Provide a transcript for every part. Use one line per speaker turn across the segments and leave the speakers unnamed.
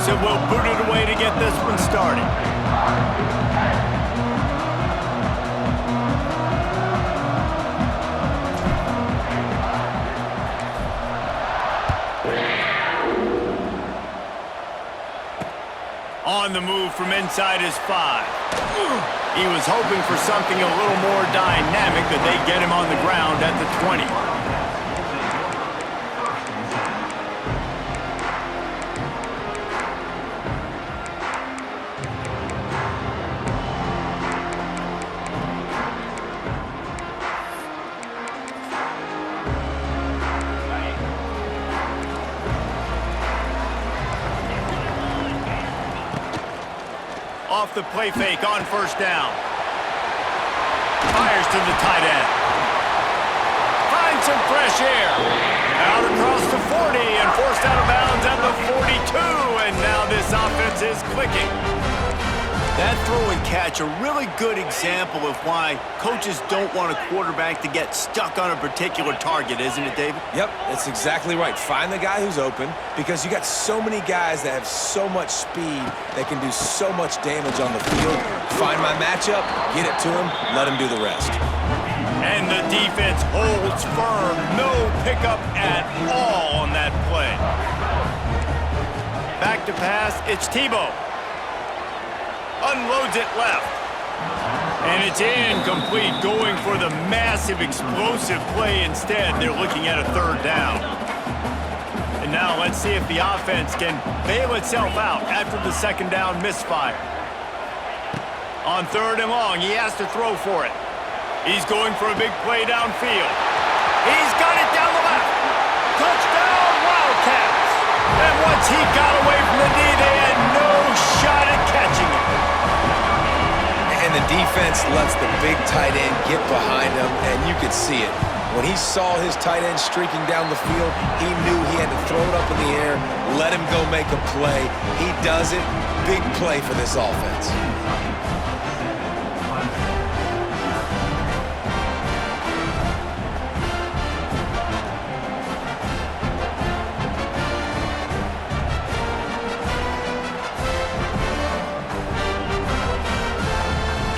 Will boot it away to get this one started. On the move from inside his 5. He was hoping for something a little more dynamic, that they get him on the ground at the 20. Off the play fake on first down. Fires to the tight end. Finds some fresh air. Out across the 40 and forced out of bounds at the 42. And now this offense is clicking. That throw and catch, a really good example of why coaches don't want a quarterback to get stuck on a particular target, isn't it, David?
Yep, that's exactly right. Find the guy who's open, because you got so many guys that have so much speed that can do so much damage on the field. Find my matchup, get it to him, let him do the rest.
And the defense holds firm. No pickup at all on that play. Back to pass, it's Tebow. Unloads it left. And it's incomplete, going for the massive explosive play instead. They're looking at a third down. And now let's see if the offense can bail itself out after the second down misfire. On third and long, he has to throw for it. He's going for a big play downfield. He's got it down the left. Touchdown, Wildcats. And once he got away from the knee, they had no shot at catching it.
And the defense lets the big tight end get behind him, and you could see it. When he saw his tight end streaking down the field, he knew he had to throw it up in the air, let him go make a play. He does it. Big play for this offense.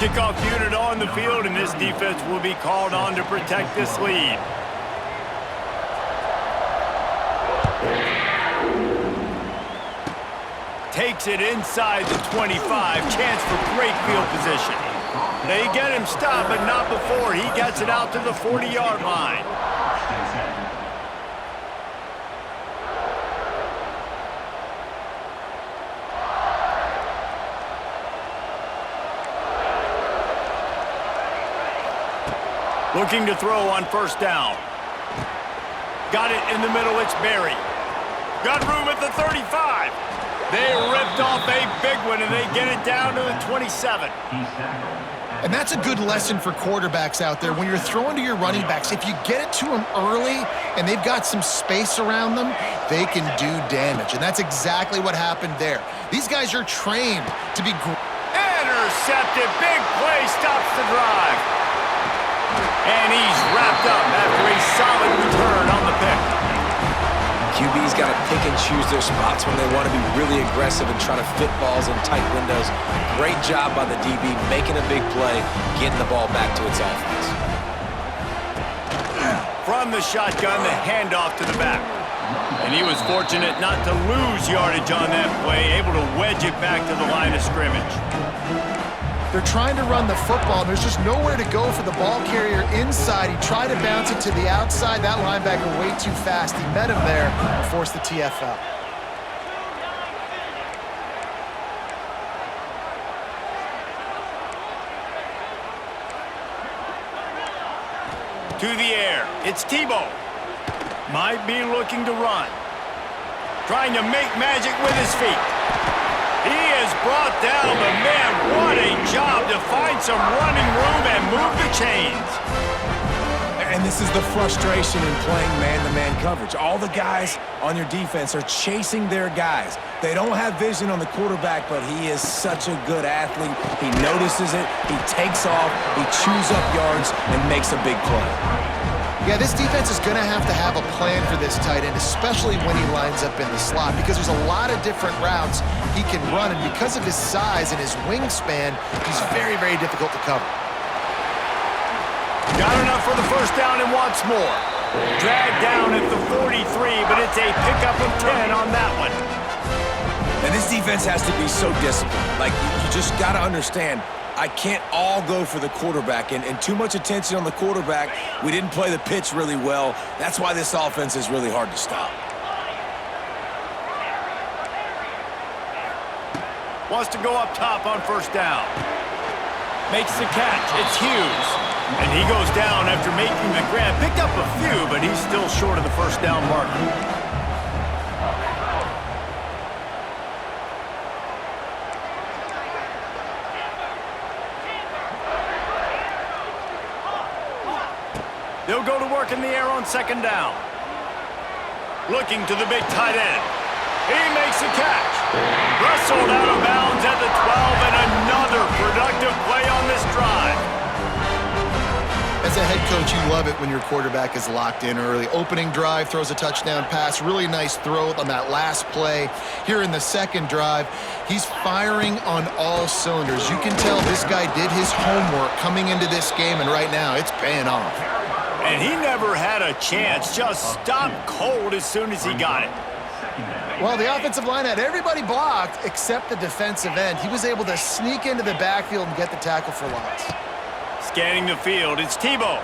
Kickoff unit on the field, and this defense will be called on to protect this lead. Takes it inside the 25. Chance for great field position. They get him stopped, but not before he gets it out to the 40-yard line. Looking to throw on first down. Got it in the middle, it's Berry. Got room at the 35. They ripped off a big one, and they get it down to the 27.
And that's a good lesson for quarterbacks out there. When you're throwing to your running backs, if you get it to them early and they've got some space around them, they can do damage. And that's exactly what happened there. These guys are trained to be
intercepted. Big play stops the drive. And he's wrapped up after a solid return on the pick.
QBs He's got to pick and choose their spots when they want to be really aggressive and try to fit balls in tight windows. Great job by the DB, making a big play, getting the ball back to its offense.
From the shotgun, the handoff to the back. And he was fortunate not to lose yardage on that play, able to wedge it back to the line of scrimmage.
They're trying to run the football. There's just nowhere to go for the ball carrier inside. He tried to bounce it to the outside. That linebacker way too fast. He met him there and forced the TFL.
To the air, it's Tebow. Might be looking to run. Trying to make magic with his feet. He has brought down the man. What a job to find some running room and move the chains.
And this is the frustration in playing man-to-man coverage. All the guys on your defense are chasing their guys. They don't have vision on the quarterback, but he is such a good athlete. He notices it, he takes off, he chews up yards, and makes a big play.
Yeah, this defense is going to have a plan for this tight end, especially when he lines up in the slot, because there's a lot of different routes he can run, and because of his size and his wingspan, he's very, very difficult to cover.
Got enough for the first down and wants more. Dragged down at the 43, but it's a pickup of 10 on that one.
And this defense has to be so disciplined. Like, you just got to understand, I can't all go for the quarterback, and too much attention on the quarterback. We didn't play the pitch really well. That's why this offense is really hard to stop.
Wants to go up top on first down. Makes the catch. It's Hughes. And he goes down after making the grab. Picked up a few, but he's still short of the first down marker. They'll go to work in the air on second down. Looking to the big tight end. He makes the catch. Wrestled out of bounds at the 12, and another productive play on this drive.
As a head coach, you love it when your quarterback is locked in early. Opening drive, throws a touchdown pass. Really nice throw on that last play. Here in the second drive, he's firing on all cylinders. You can tell this guy did his homework coming into this game, and right now it's paying off.
And he never had a chance. Just stopped cold as soon as he got it.
Well, the offensive line had everybody blocked except the defensive end. He was able to sneak into the backfield and get the tackle for loss.
Scanning the field, it's Tebow.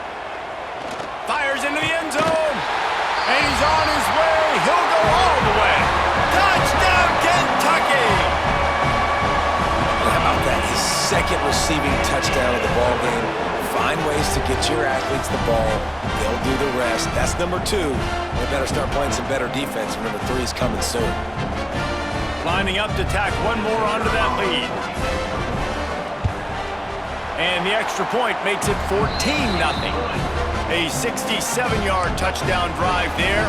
Fires into the end zone. And he's on his way. He'll go all the way. Touchdown, Kentucky!
How about that? His second receiving touchdown of the ball game. Find ways to get your athletes the ball. They'll do the rest. That's number 2. We better start playing some better defense. Number 3 is coming soon.
Lining up to tack one more onto that lead. And the extra point makes it 14-0. A 67-yard touchdown drive there.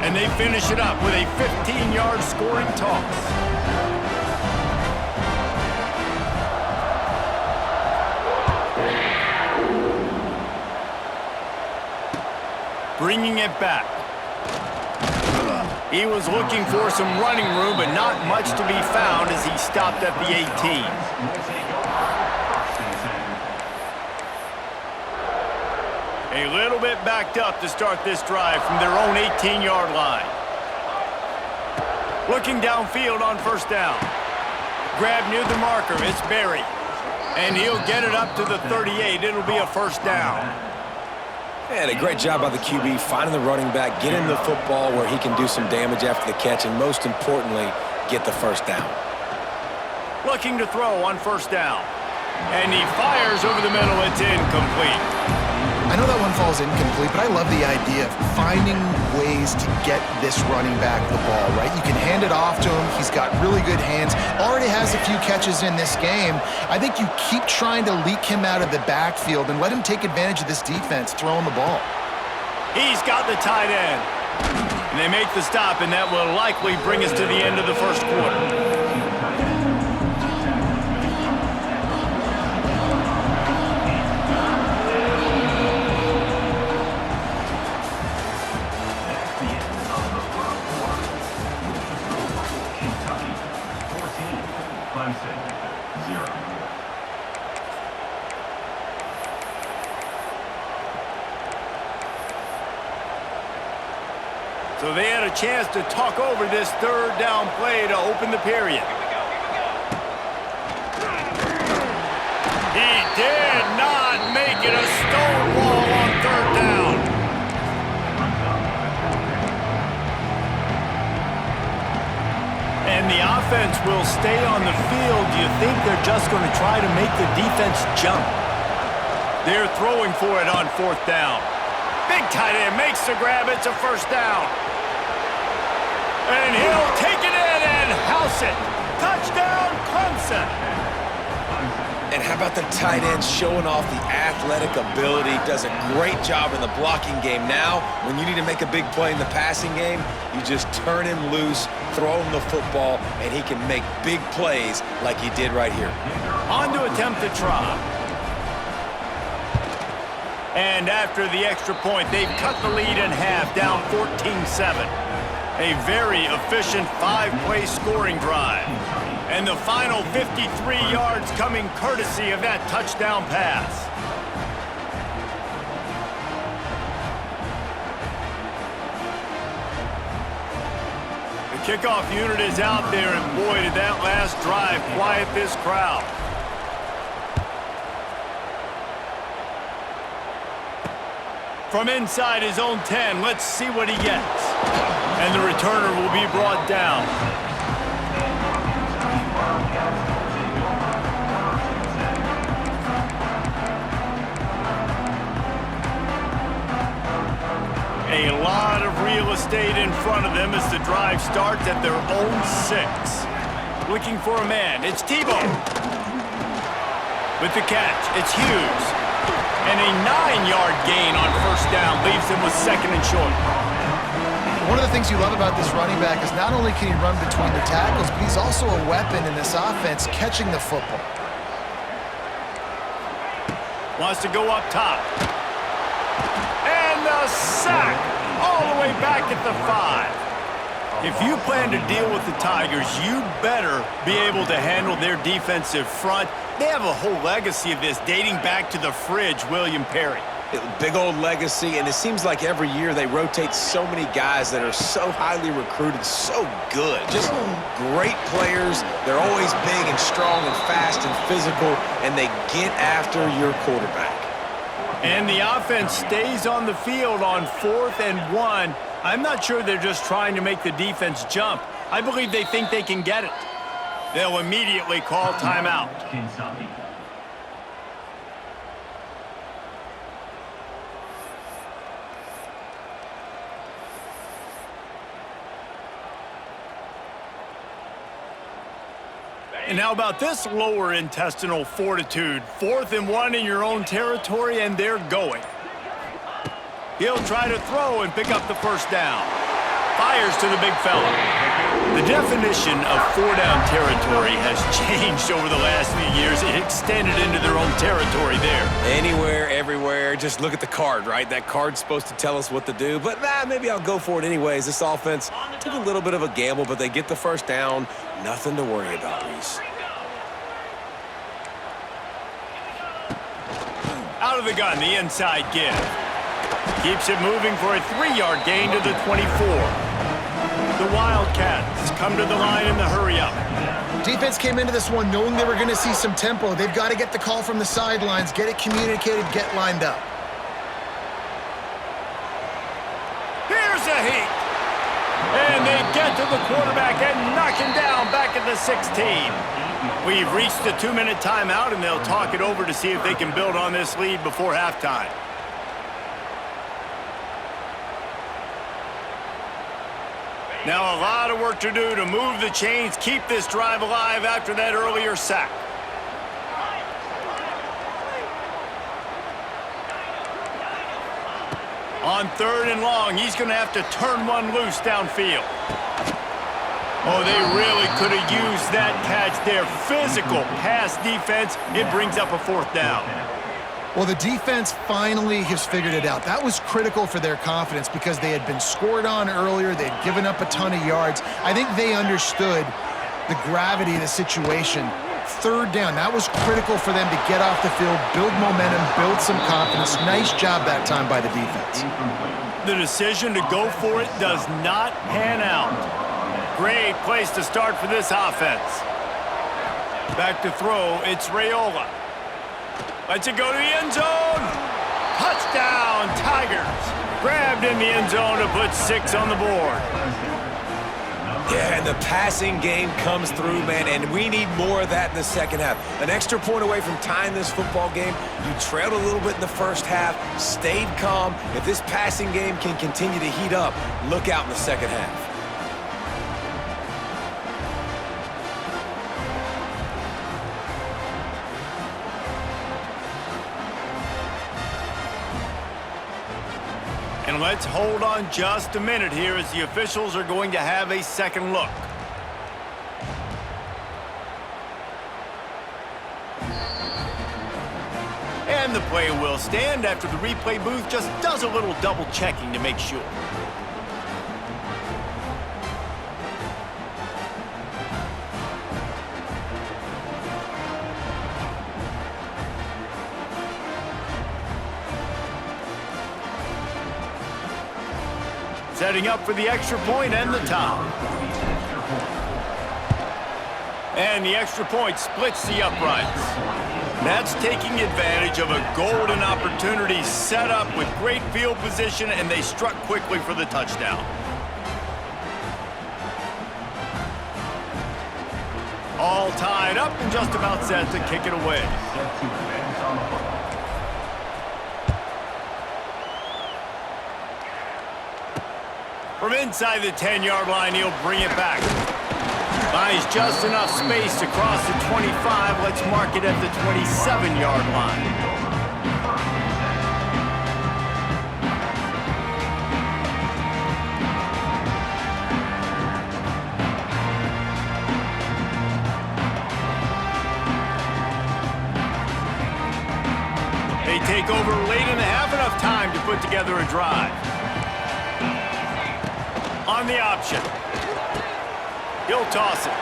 And they finish it up with a 15-yard scoring toss. Bringing it back. He was looking for some running room, but not much to be found as he stopped at the 18. A little bit backed up to start this drive from their own 18-yard line. Looking downfield on first down. Grab near the marker, it's Berry. And he'll get it up to the 38. It'll be a first down.
And a great job by the QB finding the running back, get him the football where he can do some damage after the catch, and most importantly, get the first down.
Looking to throw on first down. And he fires over the middle. It's incomplete.
I know that one falls incomplete, but I love the idea of finding ways to get this running back the ball, right? You can hand it off to him. He's got really good hands. Already has a few catches in this game. I think you keep trying to leak him out of the backfield and let him take advantage of this defense throwing the ball.
He's got the tight end. And they make the stop, and that will likely bring us to the end of the first quarter. So they had a chance to talk over this third down play to open the period. He did not make it a stonewall on third down. And the offense will stay on the field. Do you think they're just going to try to make the defense jump? They're throwing for it on fourth down. Big tight end makes the grab. It's a first down. And he'll take it in and house it. Touchdown, Clemson.
And how about the tight end showing off the athletic ability? Does a great job in the blocking game. Now, when you need to make a big play in the passing game, you just turn him loose, throw him the football, and he can make big plays like he did right here.
On to attempt the try. And after the extra point, they've cut the lead in half, down 14-7. A very efficient five-play scoring drive. And the final 53 yards coming courtesy of that touchdown pass. The kickoff unit is out there, and boy, did that last drive quiet this crowd. From inside his own 10, let's see what he gets. And the returner will be brought down. A lot of real estate in front of them as the drive starts at their own 6. Looking for a man, it's Tebow. With the catch, it's Hughes. And a 9-yard gain on first down leaves him with second and short.
One of the things you love about this running back is not only can he run between the tackles, but he's also a weapon in this offense catching the football.
Wants to go up top. And the sack all the way back at the 5. If you plan to deal with the Tigers, you better be able to handle their defensive front. They have a whole legacy of this dating back to the fridge, William Perry.
Big old legacy, and it seems like every year they rotate so many guys that are so highly recruited, so good. Just great players. They're always big and strong and fast and physical, and they get after your quarterback.
And the offense stays on the field on 4th and 1. I'm not sure they're just trying to make the defense jump. I believe they think they can get it. They'll immediately call timeout. And how about this lower intestinal fortitude? 4th and 1 in your own territory, and they're going. He'll try to throw and pick up the first down. Fires to the big fella. The definition of 4-down territory has changed over the last few years. It extended into their own territory there.
Anywhere, everywhere. Just look at the card, right? That card's supposed to tell us what to do, but maybe I'll go for it anyways. This offense took a little bit of a gamble, but they get the first down. Nothing to worry about, Reese.
Out of the gun, the inside give. Keeps it moving for a 3-yard gain to the 24. The Wildcats come to the line in the hurry-up.
Defense came into this one knowing they were going to see some tempo. They've got to get the call from the sidelines, get it communicated, get lined up.
Here's a heat. And they get to the quarterback and knock him down back at the 16. We've reached the 2-minute timeout, and they'll talk it over to see if they can build on this lead before halftime. Now a lot of work to do to move the chains, keep this drive alive after that earlier sack. On 3rd and long, he's going to have to turn one loose downfield. Oh, they really could have used that catch there. Physical pass defense. It brings up a 4th down.
Well, the defense finally has figured it out. That was critical for their confidence because they had been scored on earlier. They had given up a ton of yards. I think they understood the gravity of the situation. third down, that was critical for them to get off the field, build momentum, build some confidence. Nice job that time by the defense.
The decision to go for it does not pan out. Great place to start for this offense. Back to throw, it's Raiola. Lets it go to the end zone. Touchdown, Tigers. Grabbed in the end zone to put 6 on the board.
Yeah, and the passing game comes through, man, and we need more of that in the second half. An extra point away from tying this football game. You trailed a little bit in the first half, stayed calm. If this passing game can continue to heat up, look out in the second half.
And let's hold on just a minute here as the officials are going to have a second look. And the play will stand after the replay booth just does a little double checking to make sure. Setting up for the extra point and the tie. And the extra point splits the uprights. That's taking advantage of a golden opportunity set up with great field position, and they struck quickly for the touchdown. All tied up and just about set to kick it away. From inside the 10-yard line, he'll bring it back. Finds just enough space to cross the 25. Let's mark it at the 27-yard line. They take over late in the half, enough time to put together a drive. On the option. He'll toss it.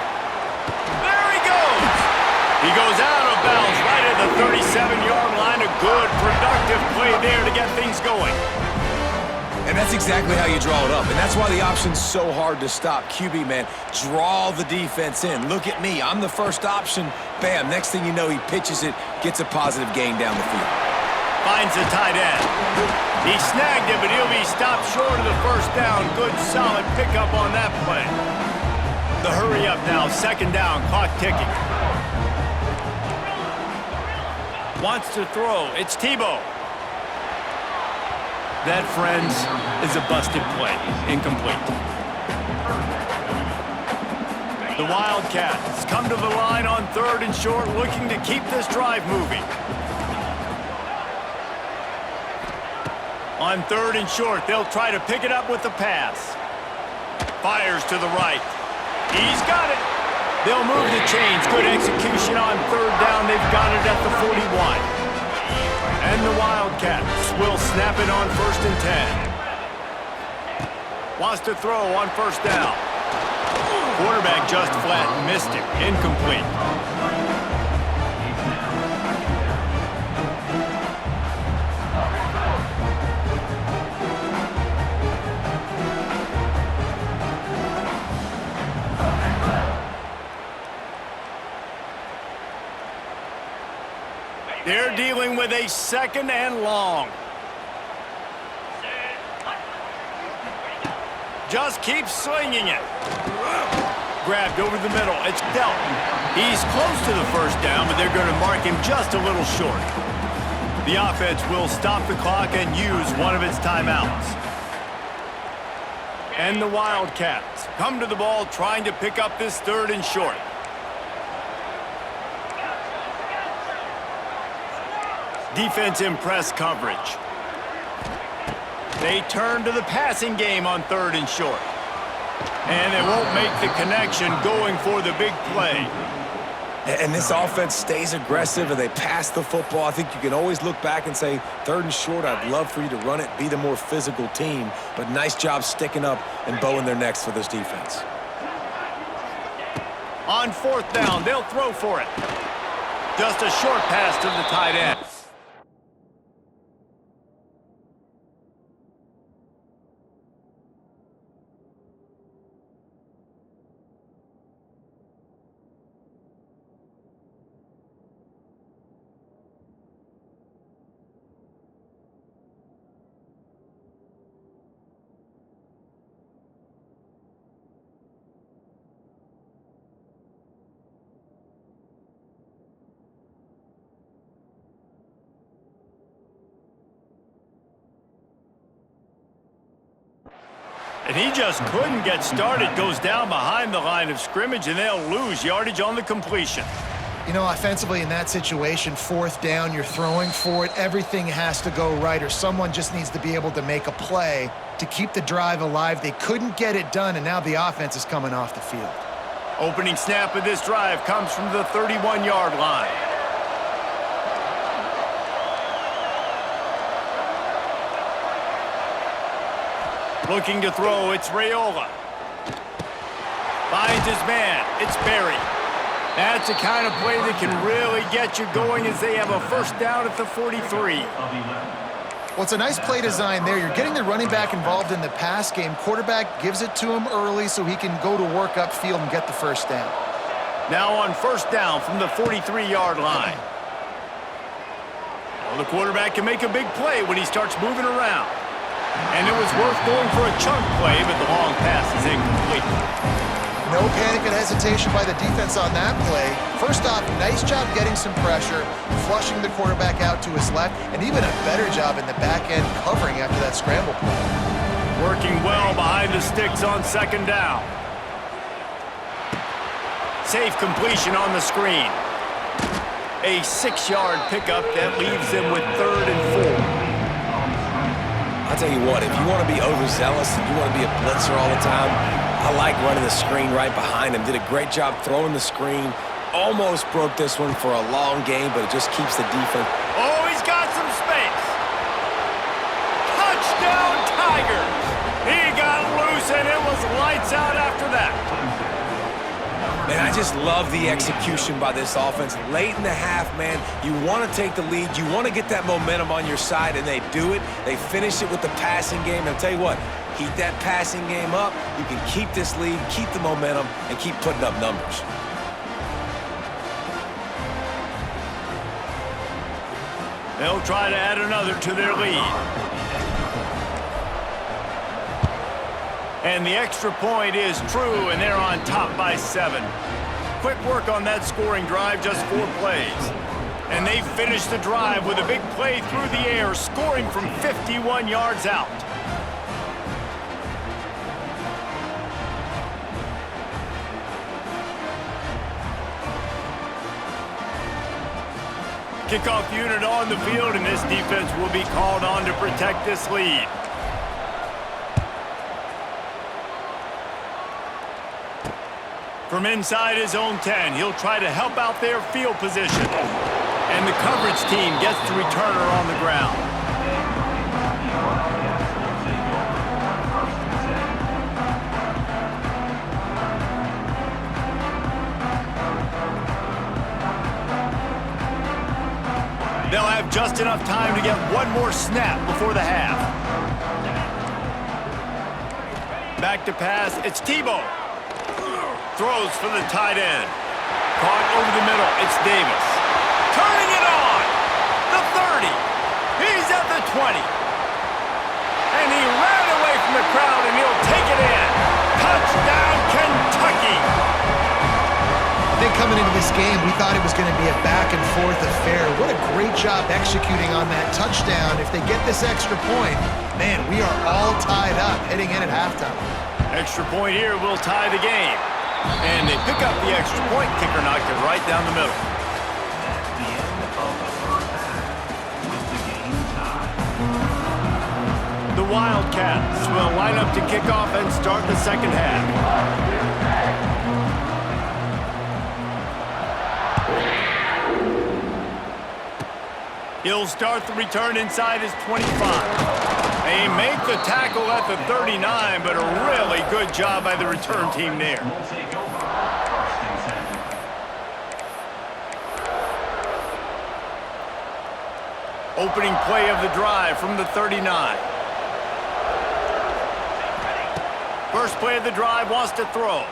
There he goes! He goes out of bounds right at the 37-yard line. A good, productive play there to get things going.
And that's exactly how you draw it up. And that's why the option's so hard to stop. QB, man, draw the defense in. Look at me. I'm the first option. Bam, next thing you know, he pitches it, gets a positive gain down the field.
Finds the tight end. He snagged it, but he'll be stopped short of the first down. Good, solid pickup on that play. The hurry up now, second down, clock ticking. Wants to throw, it's Tebow. That, friends, is a busted play, incomplete. The Wildcats come to the line on 3rd and short, looking to keep this drive moving. On 3rd and short, they'll try to pick it up with the pass. Fires to the right. He's got it. They'll move the chains. Good execution on 3rd down. They've got it at the 41. And the Wildcats will snap it on 1st and 10. Wants to throw on 1st down. Quarterback just flat missed it. Incomplete. They're dealing with a 2nd and long. Just keeps swinging it. Grabbed over the middle. It's Delton. He's close to the 1st down, but they're going to mark him just a little short. The offense will stop the clock and use one of its timeouts. And the Wildcats come to the ball trying to pick up this 3rd and short. Defense in press coverage. They turn to the passing game on 3rd and short. And they won't make the connection going for the big play.
And this offense stays aggressive and they pass the football. I think you can always look back and say, 3rd and short, I'd love for you to run it, be the more physical team. But nice job sticking up and bowing their necks for this defense.
On 4th down, they'll throw for it. Just a short pass to the tight end. And he just couldn't get started. Goes down behind the line of scrimmage, and they'll lose yardage on the completion.
You know, offensively in that situation, fourth down, you're throwing for it. Everything has to go right, or someone just needs to be able to make a play to keep the drive alive. They couldn't get it done, and now the offense is coming off the field.
Opening snap of this drive comes from the 31-yard line. Looking to throw, it's Raiola. Finds his man, it's Berry. That's the kind of play that can really get you going as they have a first down at the 43.
Well, it's a nice play design there. You're getting the running back involved in the pass game. Quarterback gives it to him early so he can go to work upfield and get the first down.
Now on first down from the 43-yard line. Well, the quarterback can make a big play when he starts moving around. And it was worth going for a chunk play, but the long pass is incomplete.
No panic and hesitation by the defense on that play. First off, nice job getting some pressure, flushing the quarterback out to his left, and even a better job in the back end covering after that scramble play.
Working well behind the sticks on second down. Safe completion on the screen. A 6-yard pickup that leaves them with 3rd and 4.
I'll tell you what, if you want to be overzealous and you want to be a blitzer all the time, I like running the screen right behind him. Did a great job throwing the screen. Almost broke this one for a long game, but it just keeps the defense.
Oh, he's got some space. Touchdown, Tigers. He got loose, and it was lights out after that.
Man, I just love the execution by this offense. Late in the half, man, you want to take the lead. You want to get that momentum on your side, and they do it. They finish it with the passing game. And I'll tell you what, keep that passing game up. You can keep this lead, keep the momentum, and keep putting up numbers.
They'll try to add another to their lead. And the extra point is true, and they're on top by 7. Quick work on that scoring drive, just 4 plays. And they finish the drive with a big play through the air, scoring from 51 yards out. Kickoff unit on the field, and this defense will be called on to protect this lead. From inside his own 10, he'll try to help out their field position. And the coverage team gets the returner on the ground. They'll have just enough time to get one more snap before the half. Back to pass, it's Tebow. Throws for the tight end. Caught over the middle, it's Davis. Turning it on! The 30. He's at the 20. And he ran away from the crowd, and he'll take it in. Touchdown, Kentucky!
I think coming into this game, we thought it was going to be a back-and-forth affair. What a great job executing on that touchdown. If they get this extra point, man, we are all tied up heading in at halftime.
Extra point here will tie the game. And they pick up the extra point. Kicker knocked it right down the middle. The Wildcats will line up to kick off and start the second half. He'll start the return inside his 25. They make the tackle at the 39, but a really good job by the return team there. Opening play of the drive from the 39. First play of the drive, wants to throw.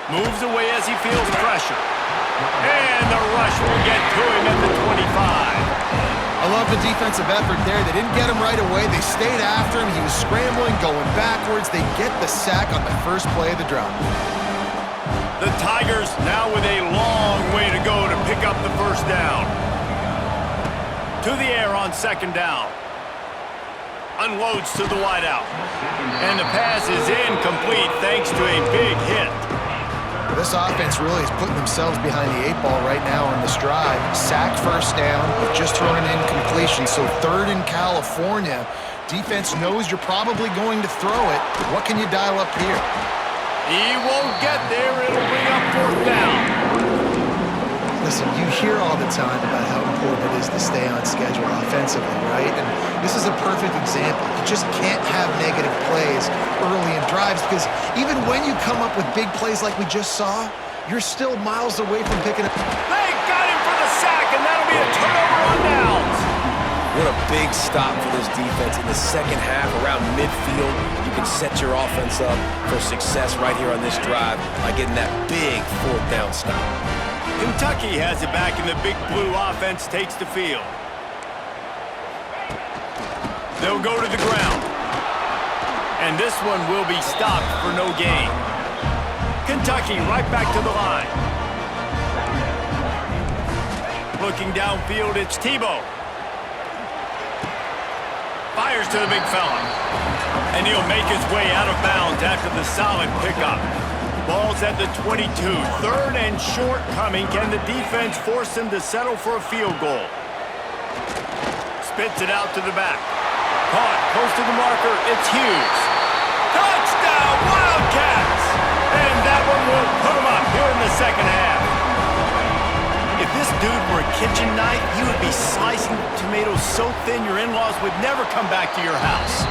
Moves away as he feels pressure. And the rush will get to him at the 25.
I love the defensive effort there. They didn't get him right away. They stayed after him. He was scrambling, going backwards. They get the sack on the first play of the drive.
The Tigers now with a long way to go to pick up the first down. To the air on second down. Unloads to the wideout. And the pass is incomplete thanks to a big hit.
This offense really is putting themselves behind the 8 ball right now on this drive. Sack first down, but just throwing an incompletion. So third in California. Defense knows you're probably going to throw it. What can you dial up here?
He won't get there. It'll bring up fourth down.
Listen, you hear all the time about how important it is to stay on schedule offensively, right? And this is a perfect example. You just can't have negative plays early in drives because even when you come up with big plays like we just saw, you're still miles away from picking up.
They got him for the sack, and that'll be a turnover on downs.
What a big stop for this defense in the second half around midfield. You can set your offense up for success right here on this drive by getting that big fourth down stop.
Kentucky has it back, and the Big Blue offense takes the field. They'll go to the ground. And this one will be stopped for no gain. Kentucky right back to the line. Looking downfield, it's Tebow. Fires to the big fella. And he'll make his way out of bounds after the solid pickup. Ball's at the 22. Third and short coming. Can the defense force him to settle for a field goal? Spits it out to the back. Caught close to the marker. It's Hughes. Touchdown, Wildcats! And that one will put them up here in the second half. If this dude were a kitchen knife, he would be slicing tomatoes so thin your in-laws would never come back to your house.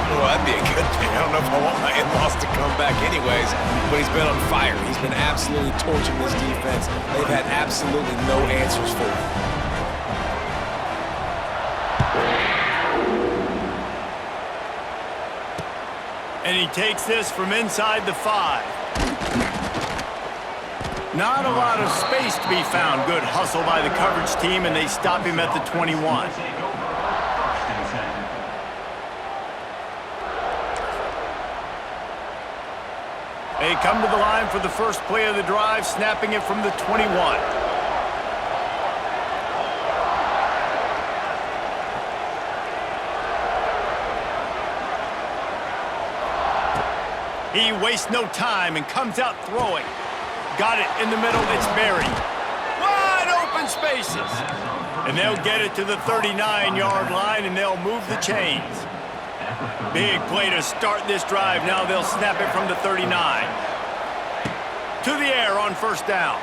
Well, that'd be a good thing. I don't know if I want my in-laws to come back anyways, but he's been on fire. He's been absolutely torching this defense. They've had absolutely no answers for him.
And he takes this from inside the 5. Not a lot of space to be found. Good hustle by the coverage team, and they stop him at the 21. They come to the line for the first play of the drive, snapping it from the 21. He wastes no time and comes out throwing. Got it in the middle, it's Berry. Wide open spaces. And they'll get it to the 39-yard line, and they'll move the chains. Big play to start this drive. Now they'll snap it from the 39. To the air on first down.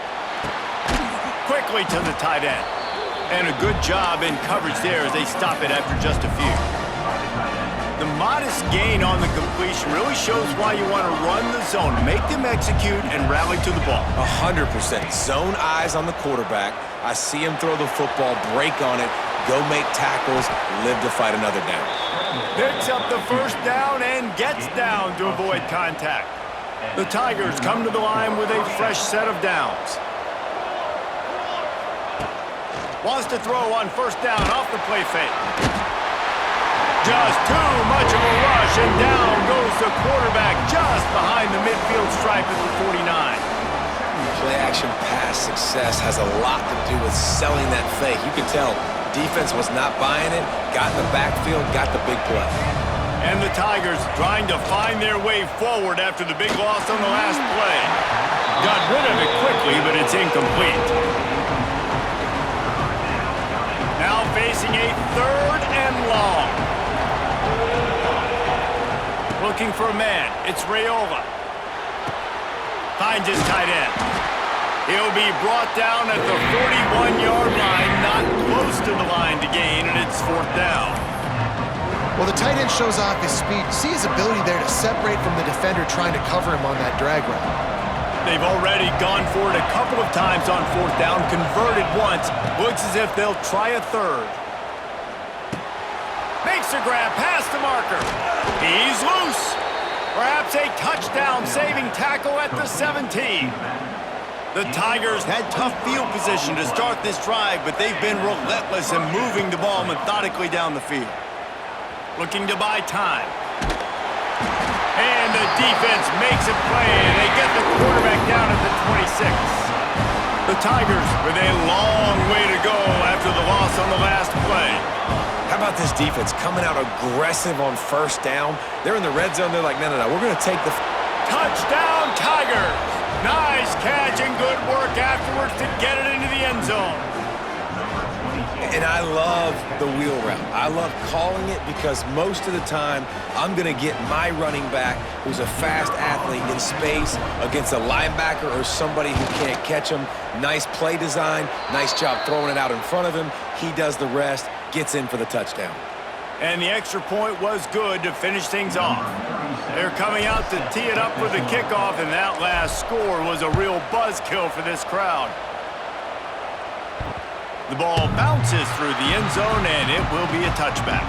Quickly to the tight end. And a good job in coverage there as they stop it after just a few. The modest gain on the completion really shows why you want to run the zone. Make them execute and rally to the ball.
100%. Zone eyes on the quarterback. I see him throw the football, break on it, go make tackles, live to fight another down.
Picks up the first down and gets down to avoid contact. The Tigers come to the line with a fresh set of downs. Wants to throw on first down off the play fake. Just too much of a rush, and down goes the quarterback just behind the midfield stripe at the 49.
Play-action pass success has a lot to do with selling that fake. You can tell defense was not buying it, got in the backfield, got the big play.
And the Tigers trying to find their way forward after the big loss on the last play. Got rid of it quickly, but it's incomplete. Now facing a third and long. Looking for a man. It's Raiola. Finds his tight end. He'll be brought down at the 41-yard line, not close to the line to gain, and it's fourth down.
Well, the tight end shows off his speed. See his ability there to separate from the defender trying to cover him on that drag route.
They've already gone for it a couple of times on fourth down, converted once. Looks as if they'll try a third. Makes the grab past the marker. He's loose. Perhaps a touchdown-saving tackle at the 17. The Tigers had tough field position to start this drive, but they've been relentless in moving the ball methodically down the field. Looking to buy time. And the defense makes a play, and they get the quarterback down at the 26. The Tigers with a long way to go after the loss on the last play.
How about this defense coming out aggressive on first down? They're in the red zone. They're like, no, we're going to take the...
Touchdown, Tigers! Nice catch and good work afterwards to get it into the end zone.
And I love the wheel route. I love calling it because most of the time, I'm going to get my running back, who's a fast athlete, in space against a linebacker or somebody who can't catch him. Nice play design. Nice job throwing it out in front of him. He does the rest, gets in for the touchdown.
And the extra point was good to finish things off. They're coming out to tee it up for the kickoff, and that last score was a real buzzkill for this crowd. The ball bounces through the end zone, and it will be a touchback.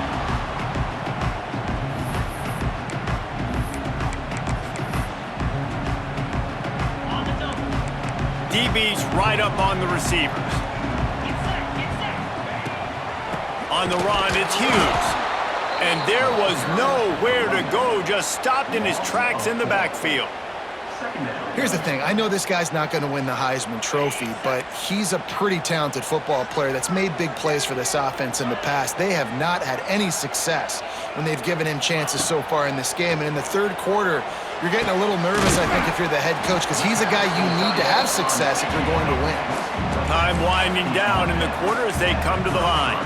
DB's right up on the receivers. On the run, it's Hughes. And there was nowhere to go, just stopped in his tracks in the backfield.
Here's the thing. I know this guy's not going to win the Heisman Trophy, but he's a pretty talented football player that's made big plays for this offense in the past. They have not had any success when they've given him chances so far in this game. And in the third quarter, you're getting a little nervous, I think, if you're the head coach, because he's a guy you need to have success if you're going to win.
Time winding down in the quarter as they come to the line.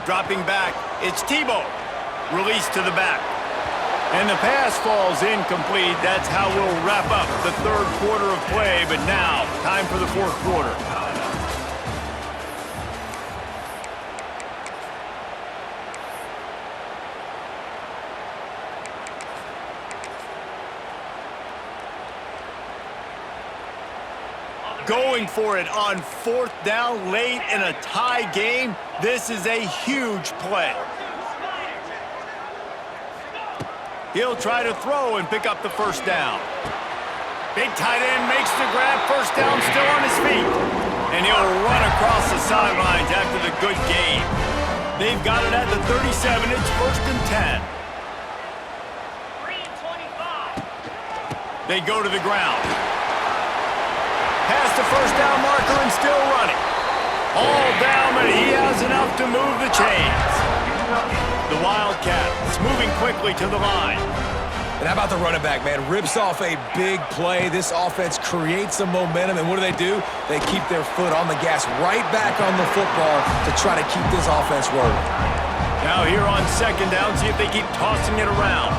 Dropping back, it's Tebow. Released to the back. And the pass falls incomplete. That's how we'll wrap up the third quarter of play. But now, time for the fourth quarter. Going for it on fourth down late in a tie game. This is a huge play. He'll try to throw and pick up the first down. Big tight end makes the grab. First down, still on his feet. And he'll run across the sidelines after the good game. They've got it at the 37. It's first and 10. They go to the ground. Past the first down marker and still running. All down, but he has enough to move the chains. The Wildcats moving quickly to the line.
And how about the running back, man? Rips off a big play. This offense creates some momentum, and what do? They keep their foot on the gas, right back on the football to try to keep this offense rolling.
Now here on second down, see if they keep tossing it around.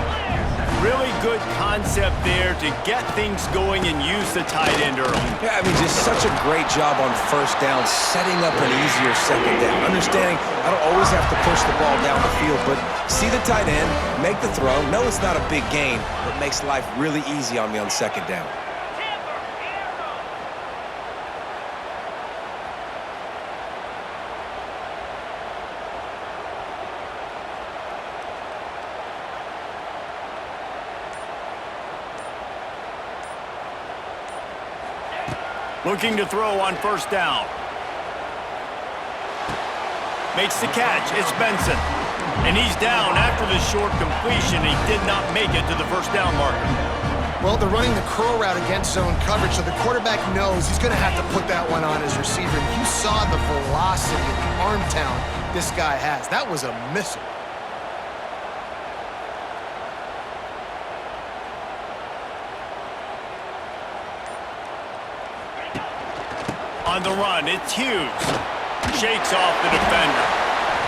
Really good concept there to get things going and use the tight end early.
Yeah, I mean, just such a great job on first down, setting up an easier second down. Understanding I don't always have to push the ball down the field, but see the tight end, make the throw. No, it's not a big gain, but makes life really easy on me on second down.
Looking to throw on first down. Makes the catch. It's Benson. And he's down after the short completion. He did not make it to the first down marker.
Well, they're running the curl route against zone coverage, so the quarterback knows he's going to have to put that one on his receiver. And you saw the velocity and the arm talent this guy has. That was a missile.
On the run, it's Hughes. Shakes off the defender.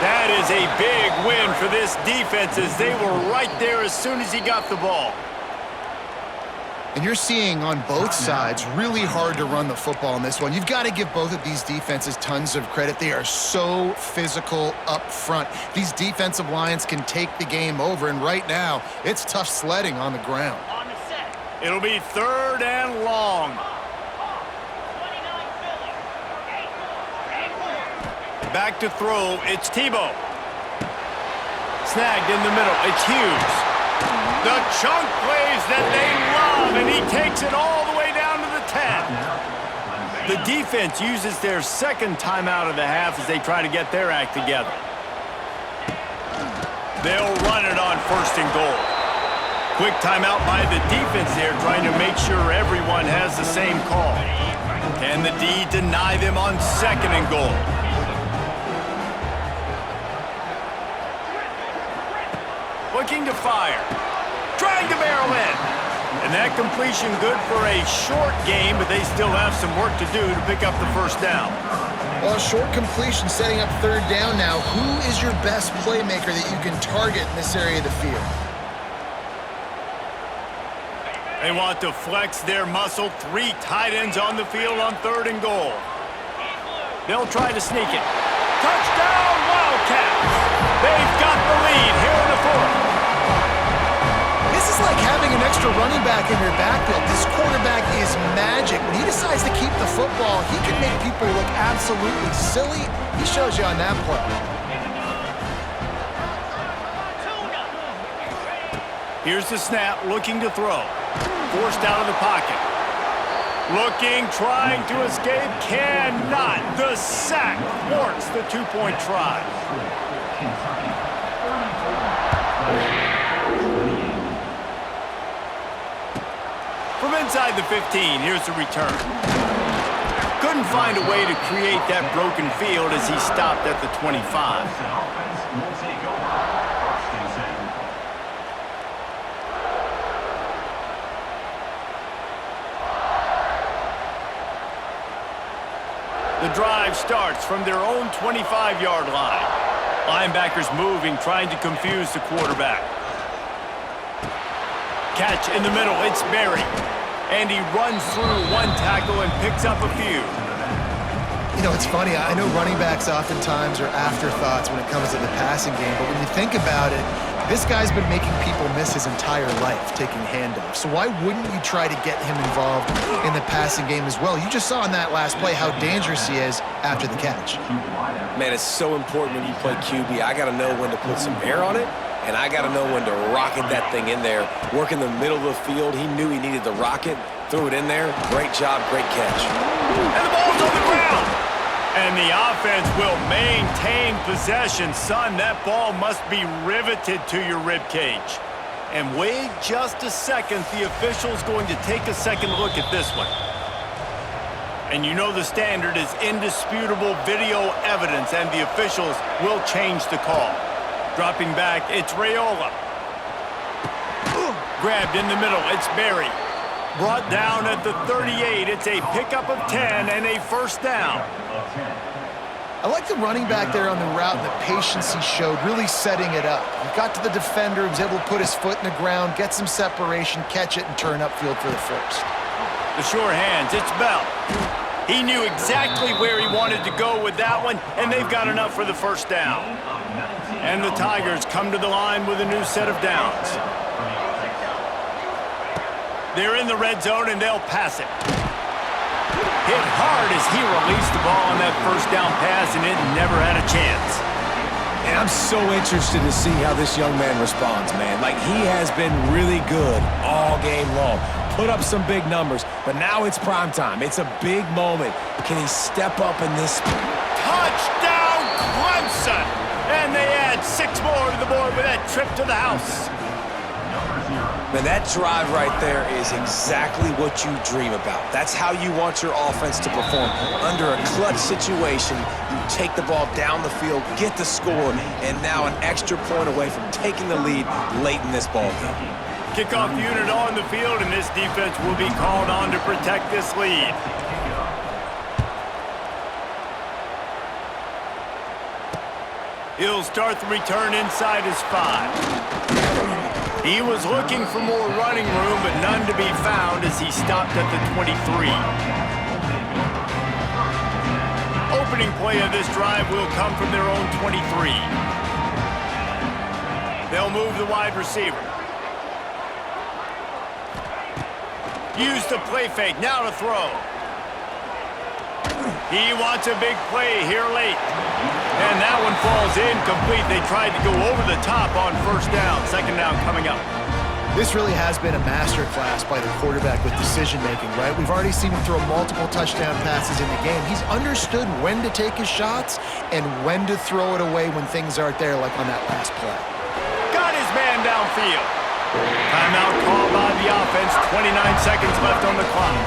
That is a big win for this defense as they were right there as soon as he got the ball.
And you're seeing on both sides really hard to run the football in this one. You've got to give both of these defenses tons of credit. They are so physical up front. These defensive lines can take the game over, and right now, it's tough sledding on the ground.
It'll be third and long. back to throw. It's Tebow. Snagged in the middle. It's Hughes. The chunk plays that they love, and he takes it all the way down to the 10. The defense uses their second timeout of the half as they try to get their act together. They'll run it on 1st and goal. Quick timeout by the defense there, trying to make sure everyone has the same call. Can the D deny them on 2nd and goal? Looking to fire. Trying to barrel in. And that completion good for a short game, but they still have some work to do to pick up the 1st down.
Well, a short completion setting up 3rd down now. Who is your best playmaker that you can target in this area of the field?
They want to flex their muscle. 3 tight ends on the field on 3rd and goal. They'll try to sneak it. Touchdown, Wildcats! They've got the lead here in the 4th.
This is like having an extra running back in your backfield. This quarterback is magic. When he decides to keep the football, he can make people look absolutely silly. He shows you on that play.
Here's the snap, looking to throw. Forced out of the pocket. Looking, trying to escape, cannot. The sack thwarts the 2-point try. From inside the 15, here's the return. Couldn't find a way to create that broken field as he stopped at the 25. The drive starts from their own 25-yard line. Linebackers moving, trying to confuse the quarterback. Catch in the middle, it's Berry. And he runs through 1 tackle and picks up a few.
You know, it's funny. I know running backs oftentimes are afterthoughts when it comes to the passing game, but when you think about it, this guy's been making people miss his entire life taking handoffs. So why wouldn't you try to get him involved in the passing game as well? You just saw in that last play how dangerous he is after the catch.
Man, it's so important when you play QB. I got to know when to put some air on it, and I got to know when to rocket that thing in there. Work in the middle of the field. He knew he needed the rocket. Threw it in there. Great job, great catch.
And the ball's on the ground. And the offense will maintain possession. Son, that ball must be riveted to your ribcage. And wait just a second. The official's going to take a second look at this one. And you know the standard is indisputable video evidence, and the officials will change the call. Dropping back, it's Raiola. Grabbed in the middle, it's Berry. Brought down at the 38. It's a pickup of 10 and a 1st down.
I like the running back there on the route and the patience he showed, really setting it up. He got to the defender, was able to put his foot in the ground, get some separation, catch it, and turn upfield for the 1st.
The sure hands, it's Bell. He knew exactly where he wanted to go with that one, and they've got enough for the 1st down. And the Tigers come to the line with a new set of downs. They're in the red zone, and they'll pass it. Hit hard as he released the ball on that 1st down pass, and it never had a chance.
And I'm so interested to see how this young man responds, man. Like, he has been really good all game long. Put up some big numbers, but now it's prime time. It's a big moment. Can he step up in this?
Touchdown, Clemson! And they add 6 more to the board with that trip to the house.
Man, that drive right there is exactly what you dream about. That's how you want your offense to perform. Under a clutch situation, you take the ball down the field, get the score, and now an extra point away from taking the lead late in this ball game.
Kickoff unit on the field, and this defense will be called on to protect this lead. He'll start the return inside his 5. He was looking for more running room, but none to be found as he stopped at the 23. Opening play of this drive will come from their own 23. They'll move the wide receiver. Use the play fake, now to throw. He wants a big play here late. And that one falls incomplete. They tried to go over the top on first down. Second down coming up.
This really has been a masterclass by the quarterback with decision-making, right? We've already seen him throw multiple touchdown passes in the game. He's understood when to take his shots and when to throw it away when things aren't there, like on that last play.
Got his man downfield. Timeout called by the offense. 29 seconds left on the clock.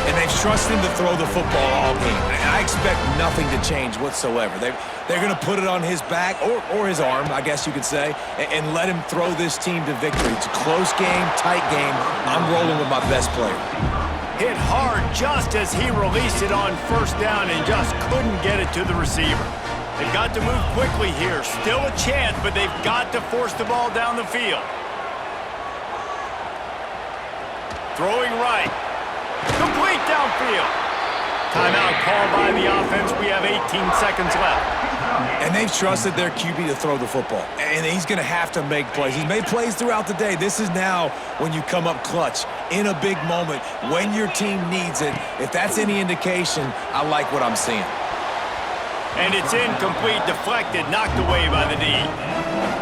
And they've trusted him to throw the football all game. And I expect nothing to change whatsoever. They're going to put it on his back, or his arm, I guess you could say, and let him throw this team to victory. It's a close game, tight game. I'm rolling with my best player.
Hit hard just as he released it on first down and just couldn't get it to the receiver. They've got to move quickly here. Still a chance, but they've got to force the ball down the field. Throwing right. Complete downfield. Timeout called by the offense. We have 18 seconds left.
And they've trusted their QB to throw the football. And he's going to have to make plays. He's made plays throughout the day. This is now when you come up clutch in a big moment when your team needs it. If that's any indication, I like what I'm seeing.
And it's incomplete, deflected, knocked away by the D.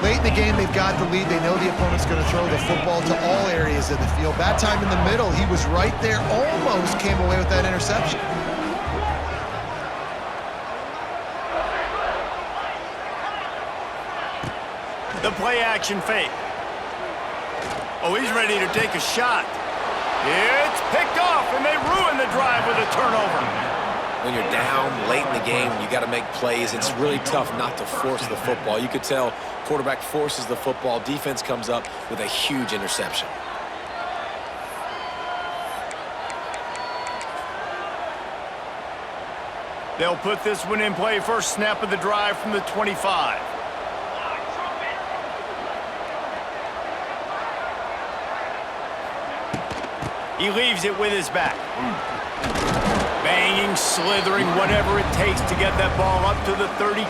Late in the game, they've got the lead. They know the opponent's going to throw the football to all areas of the field. That time in the middle, he was right there, almost came away with that interception.
The play action fake. Oh, he's ready to take a shot. It's picked off, and they ruin the drive with a turnover.
When you're down late in the game, you got to make plays. It's really tough not to force the football. You could tell quarterback forces the football. Defense comes up with a huge interception.
They'll put this one in play. First snap of the drive from the 25. He leaves it with his back. Banging, slithering, whatever it takes to get that ball up to the 32.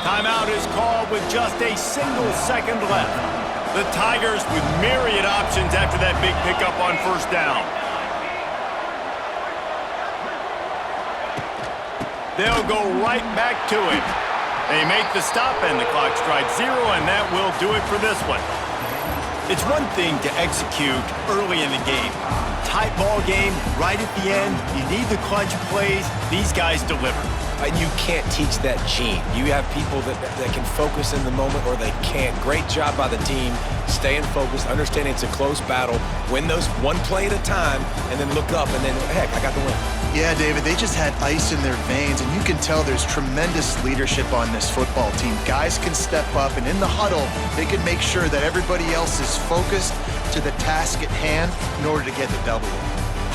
Timeout is called with just a single second left. The Tigers with myriad options after that big pickup on first down. They'll go right back to it. They make the stop and the clock strikes zero, and that will do it for this one. It's one thing to execute early in the game. Tight ball game, right at the end, you need the clutch plays. These guys deliver.
And you can't teach that gene. You have people that can focus in the moment or they can't. Great job by the team, staying focused, understanding it's a close battle, win those one play at a time, and then look up, and then, heck, I got the win.
Yeah, David, they just had ice in their veins, and you can tell there's tremendous leadership on this football team. Guys can step up, and in the huddle, they can make sure that everybody else is focused to the task at hand in order to get the W.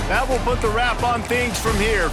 That will put the wrap on things from here.